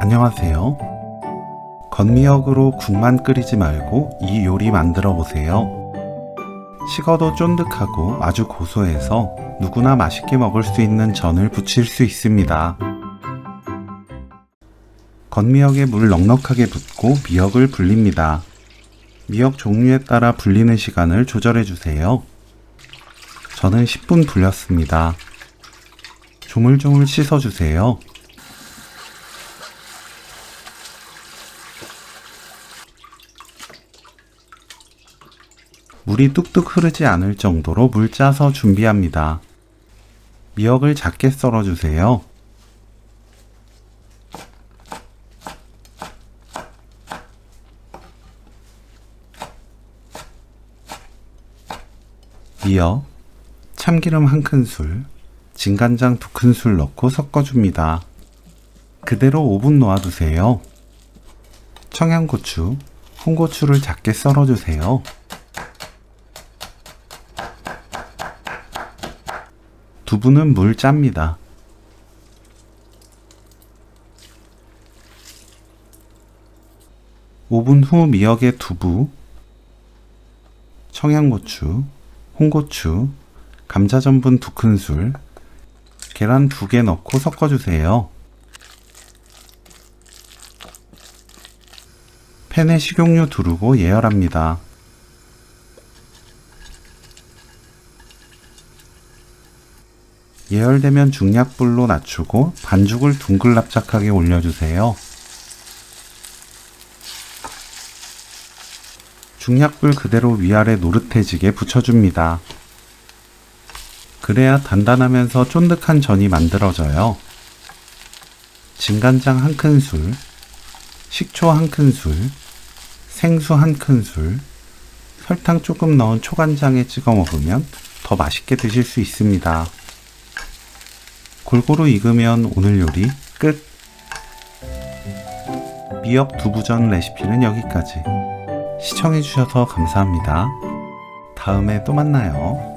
안녕하세요. 건미역으로 국만 끓이지 말고 이 요리 만들어 보세요. 식어도 쫀득하고 아주 고소해서 누구나 맛있게 먹을 수 있는 전을 부칠 수 있습니다. 건미역에 물 넉넉하게 붓고 미역을 불립니다. 미역 종류에 따라 불리는 시간을 조절해 주세요. 저는 10분 불렸습니다. 조물조물 씻어 주세요. 물이 뚝뚝 흐르지 않을 정도로 물 짜서 준비합니다. 미역을 작게 썰어 주세요. 미역, 참기름 1큰술, 진간장 2큰술 넣고 섞어줍니다. 그대로 5분 놓아두세요. 청양고추, 홍고추를 작게 썰어주세요. 두부는 물 짭니다. (5분) 후 미역에 두부, 청양고추, 홍고추, 감자전분 2큰술, 계란 2개 넣고 섞어주세요. 팬에 식용유 두르고 예열합니다. 예열되면 중약불로 낮추고 반죽을 둥글납작하게 올려주세요. 중약불 그대로 위아래 노릇해지게 붙여줍니다. 그래야 단단하면서 쫀득한 전이 만들어져요. 진간장 1큰술, 식초 1큰술, 생수 1큰술, 설탕 조금 넣은 초간장에 찍어 먹으면 더 맛있게 드실 수 있습니다. 골고루 익으면 오늘 요리 끝! 미역 두부전 레시피는 여기까지. 시청해주셔서 감사합니다. 다음에 또 만나요.